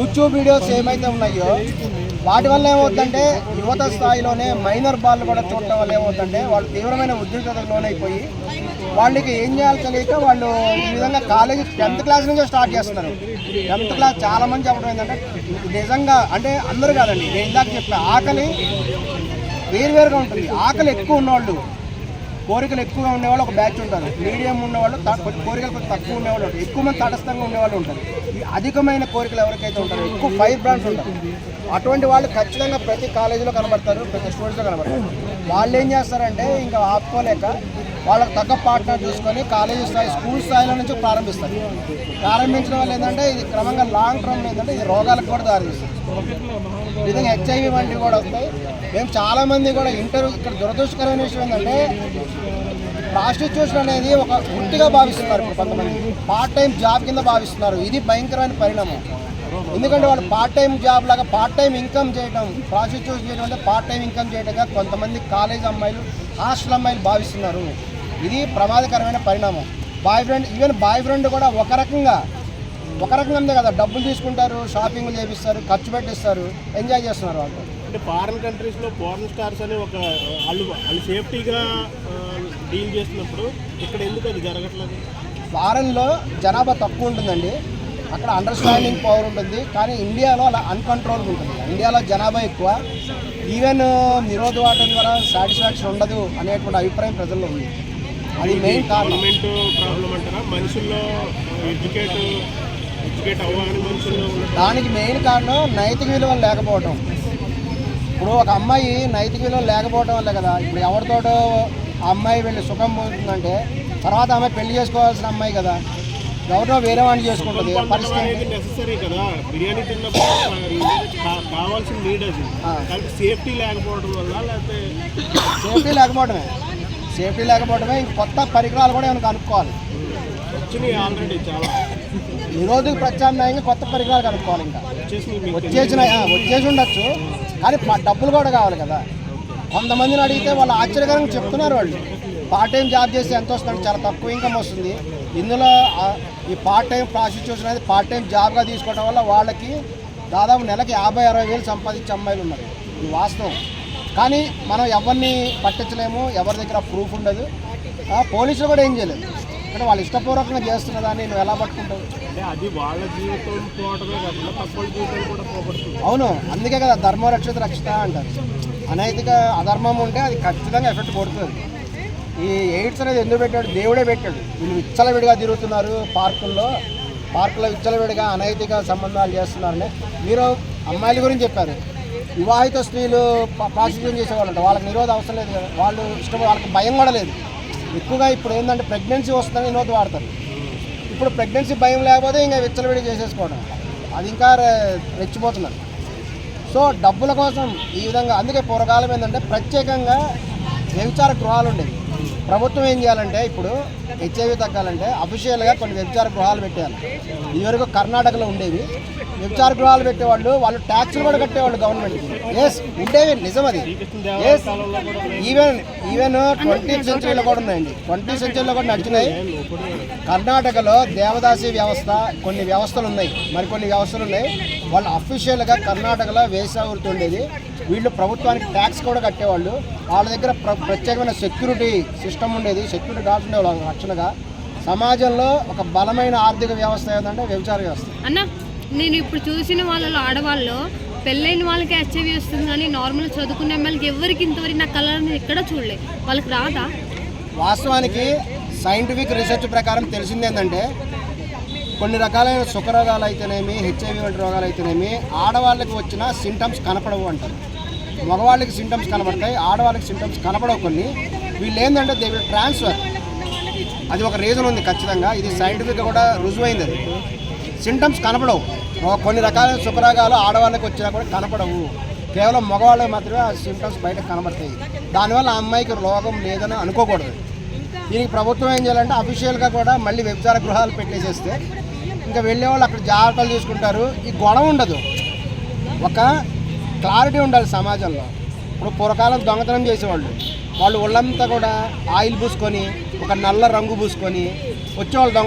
YouTube videos ఏమైతే ఉన్నాయో వాటి వల్ల ఏమవుతుందంటే యువత స్థాయిలోనే మైనర్ బాల్ కూడా చూడటం వల్ల ఏమవుతుందంటే వాళ్ళు తీవ్రమైన ఉద్రిక్తతకు లోనైపోయి వాళ్ళకి ఏం చేయాలో తెలియక వాళ్ళు ఈ విధంగా కాలేజీ 10th క్లాస్ నుంచే స్టార్ట్ చేస్తున్నారు. 10th క్లాస్ చాలామంది చెప్పడం ఏంటంటే నిజంగా అంటే అందరూ కాదండి, నేను ఇందాక చెప్పిన ఆకలి వేరువేరుగా ఉంటుంది. ఆకలి ఎక్కువ ఉన్నవాళ్ళు, కోరికలు ఎక్కువగా ఉండేవాళ్ళు ఒక బ్యాచ్ ఉంటారు, మీడియం ఉన్నవాళ్ళు కోరికలు కొంచెం తక్కువ ఉండేవాళ్ళు ఉంటారు, ఎక్కువ మంది తటస్థంగా ఉండేవాళ్ళు ఉంటారు. ఈ అధికమైన కోరికలు ఎవరికైతే ఉంటారో ఎక్కువ ఫైర్ బ్రాండ్స్ ఉంటారు, అటువంటి వాళ్ళు ఖచ్చితంగా ప్రతి కాలేజీలో కనబడతారు, ప్రతి స్టూడెంట్స్లో కనబడతారు. వాళ్ళు ఏం చేస్తారంటే ఇంకా ఆపుకోలేక వాళ్ళకి తగ్గ పార్ట్నర్ చూసుకొని కాలేజీ స్థాయి స్కూల్ స్థాయిలో నుంచి ప్రారంభిస్తారు. ప్రారంభించడం వల్ల ఏంటంటే ఇది క్రమంగా లాంగ్ టర్మ్ ఏంటంటే ఇది రోగాలకు కూడా దారితీస్తుంది. ఈ విధంగా హెచ్ఐవి వంటివి కూడా వస్తాయి. మేము చాలామంది కూడా ఇక్కడ దురదృష్టకరమైన విషయం ఏంటంటే ప్రాస్టిట్యూషన్ అనేది ఒక వృత్తిగా భావిస్తున్నారు. ఇప్పుడు కొంతమంది పార్ట్ టైం జాబ్ కింద భావిస్తున్నారు. ఇది భయంకరమైన పరిణామం. ఎందుకంటే వాళ్ళు పార్ట్ టైం జాబ్ లాగా పార్ట్ టైం ఇన్కమ్ చేయడం, ప్రాస్టిట్యూషన్ చేయడం అంటే పార్ట్ టైం ఇన్కమ్ చేయడంగా కొంతమంది కాలేజ్ అమ్మాయిలు, హాస్టల్ అమ్మాయిలు భావిస్తున్నారు. ఇది ప్రమాదకరమైన పరిణామం. ఈవెన్ బాయ్ ఫ్రెండ్ కూడా ఒక రకంగా అంతే కదా, డబ్బులు తీసుకుంటారు, షాపింగ్లు చేపిస్తారు, ఖర్చు పెట్టిస్తారు, ఎంజాయ్ చేస్తున్నారు వాళ్ళు. అంటే ఫారిన్ కంట్రీస్లో ఫారిన్ స్టార్స్ అని ఒక వాళ్ళు సేఫ్టీగా డీల్ చేస్తున్నప్పుడు ఇక్కడ ఎందుకు అది జరగట్లేదు? ఫారెన్లో జనాభా తక్కువ ఉంటుందండి, అక్కడ అండర్స్టాండింగ్ పవర్ ఉంటుంది. కానీ ఇండియాలో అలా అన్కంట్రోల్ ఉంటుంది. ఇండియాలో జనాభా ఎక్కువ, ఈవెన్ నిరోధవాటం ద్వారా సాటిస్ఫాక్షన్ ఉండదు అనేటువంటి అభిప్రాయం ప్రజల్లో ఉంది. అది మెయిన్ గవర్నమెంట్ ప్రాబ్లం అంటారా? మనుషుల్లో ఎడ్యుకేట్ అవ్వాలి మనుషుల్లో. దానికి మెయిన్ కారణం నైతిక విలువలు లేకపోవడం. ఇప్పుడు ఒక అమ్మాయి నైతిక విలువలు లేకపోవడం వల్ల కదా ఇప్పుడు ఎవరితోటో ఆ అమ్మాయి వెళ్ళి సుఖం పొందుతుందంటే తర్వాత అమ్మాయి పెళ్లి చేసుకోవాల్సిన అమ్మాయి కదా, ఎవరినో వేరే వాడిని చేసుకుంటుంది. పరిస్థితి నెసెసరీ కదా, బిర్యానీ తిన్నప్పుడు కావాల్సిన నీడ్ అది. సేఫ్టీ లేకపోవడం వల్ల లేకపోతే సేఫ్టీ లేకపోవడమే ఇంక కొత్త పరికరాలు కూడా ఏమైనా కనుక్కోవాలి. వచ్చినాయి ఆల్రెడీ చాలా. ఈ రోజుకి ప్రత్యామ్నాయంగా కొత్త పరికరాలు కనుక్కోవాలి. ఇంకా వచ్చేసి ఉండొచ్చు, కానీ డబ్బులు కూడా కావాలి కదా. కొంతమందిని అడిగితే వాళ్ళు ఆశ్చర్యకరంగా చెప్తున్నారు. వాళ్ళు పార్ట్ టైం జాబ్ చేస్తే ఎంత వస్తుంది, చాలా తక్కువ ఇన్కమ్ వస్తుంది. ఇందులో ఈ పార్ట్ టైం ప్రాస్టిట్యూషన్ అనేది పార్ట్ టైం జాబ్గా తీసుకోవడం వల్ల వాళ్ళకి దాదాపు నెలకి 50-60 వేలు సంపాదించే అమ్మాయిలు ఉన్నారు. ఇది వాస్తవం. కానీ మనం ఎవరిని పట్టించలేము, ఎవరి దగ్గర ప్రూఫ్ ఉండదు, పోలీసులు కూడా ఏం చేయలేదు. అంటే వాళ్ళు ఇష్టపూర్వకంగా చేస్తున్నదాన్ని నువ్వు ఎలా పట్టుకుంటావు? అది వాళ్ళ జీవితం పోవడమే కాకుండా పక్కల జీవితం కూడా పోగొడుతుంది. అవును, అందుకే కదా ధర్మ రక్షిత రక్షిత అంటారు. అనైతిక అధర్మం ఉంటే అది ఖచ్చితంగా ఎఫెక్ట్ కొడుతుంది. ఈ ఎయిడ్స్ అనేది ఎందుకు పెట్టాడు? దేవుడే పెట్టాడు. వీళ్ళు విచ్చలవిడిగా తిరుగుతున్నారు పార్కుల్లో విచ్చలవిడిగా అనైతిక సంబంధాలు చేస్తున్నారని. మీరు అమ్మాయిల గురించి చెప్పారు. వివాహిత స్త్రీలు ప్రాస్టిట్యూషన్ చేసేవాళ్ళు అంటే వాళ్ళకి నిరోధ అవసరం లేదు కదా, వాళ్ళు ఇష్టం, వాళ్ళకి భయం కూడా లేదు. ఎక్కువగా ఇప్పుడు ఏంటంటే ప్రెగ్నెన్సీ వస్తుందని నిరోధ వాడతారు. ఇప్పుడు ప్రెగ్నెన్సీ భయం లేకపోతే ఇంకా విచ్చలవిడి చేసేసుకోవడం, అది ఇంకా రెచ్చిపోతున్నారు. సో డబ్బుల కోసం ఈ విధంగా. అందుకే పూర్వకాలం ఏంటంటే ప్రత్యేకంగా వ్యభిచార గృహాలు ఉండేవి. ప్రభుత్వం ఏం చేయాలంటే ఇప్పుడు హెచ్ఐవి తగ్గాలంటే అఫీషియల్గా కొన్ని వ్యభిచార గృహాలు పెట్టేయాలి. ఇదివరకు కర్ణాటకలో ఉండేవి వ్యభిచార గృహాలు పెట్టేవాళ్ళు, వాళ్ళు ట్యాక్సులు కూడా కట్టేవాళ్ళు గవర్నమెంట్కి. ఎస్ ఉండేవి, నిజం అది. ఎస్ ఈవెన్ 20th సెంచరీలో కూడా ఉన్నాయండి, 20th సెంచరీలో కూడా నడిచినాయి. కర్ణాటకలో దేవదాసి వ్యవస్థ, కొన్ని వ్యవస్థలు ఉన్నాయి, మరికొన్ని వ్యవస్థలు ఉన్నాయి. వాళ్ళు అఫీషియల్గా కర్ణాటకలో వేశ్యావృత్తి ఉండేది. వీళ్ళు ప్రభుత్వానికి ట్యాక్స్ కూడా కట్టేవాళ్ళు. వాళ్ళ దగ్గర ప్రత్యేకమైన సెక్యూరిటీ సిస్టమ్ ఉండేది, సెక్యూరిటీ గార్డ్స్ ఉండేవాళ్ళు రక్షణగా. సమాజంలో ఒక బలమైన ఆర్థిక వ్యవస్థ ఏదంటే వ్యభిచార వ్యవస్థ. అన్న, నేను ఇప్పుడు చూసిన వాళ్ళలో ఆడవాళ్ళు పెళ్ళైన వాళ్ళకి హెచ్ఐవి వస్తుంది, కానీ నార్మల్ చదువుకునే అమ్మాయిలకి ఎవరికి ఇంతవరకు నా కలర్ ఎక్కడ చూడలేదు. వాళ్ళకి రాదా? వాస్తవానికి సైంటిఫిక్ రీసెర్చ్ ప్రకారం తెలిసింది ఏంటంటే కొన్ని రకాలైన సుఖరోగాలు అయితేనేమి, హెచ్ఐవి వంటి రోగాలు అయితేనేమి ఆడవాళ్ళకి వచ్చిన సింటమ్స్ కనపడవు అంటారు. మగవాళ్ళకి సింటమ్స్ కనపడతాయి, ఆడవాళ్ళకి సింటమ్స్ కనపడవు. కొన్ని వీళ్ళు ఏంటంటే దే విల్ ట్రాన్స్ఫర్. అది ఒక రీజన్ ఉంది ఖచ్చితంగా, ఇది సైంటిఫిక్గా కూడా రుజువైంది. అది సింటమ్స్ కనపడవు. కొన్ని రకాలైన సుఖరోగాలు ఆడవాళ్ళకి వచ్చినా కూడా కనపడవు, కేవలం మగవాళ్ళకి మాత్రమే ఆ సింటమ్స్ బయటకు కనబడతాయి. దానివల్ల ఆ అమ్మాయికి రోగం లేదని అనుకోకూడదు. దీనికి ప్రభుత్వం ఏం చేయాలంటే అఫీషియల్గా కూడా మళ్ళీ వ్యభిచార గృహాలు పెట్టేసేస్తే ఇంకా వెళ్ళేవాళ్ళు అక్కడ జాగ్రత్తలు తీసుకుంటారు. ఈ గొడవ ఉండదు, ఒక క్లారిటీ ఉండాలి సమాజంలో. ఇప్పుడు పూర్వకాలం దొంగతనం చేసేవాళ్ళు, వాళ్ళు ఒళ్ళంతా కూడా ఆయిల్ పూసుకొని ఒక నల్ల రంగు పూసుకొని వచ్చేవాళ్ళు దొంగ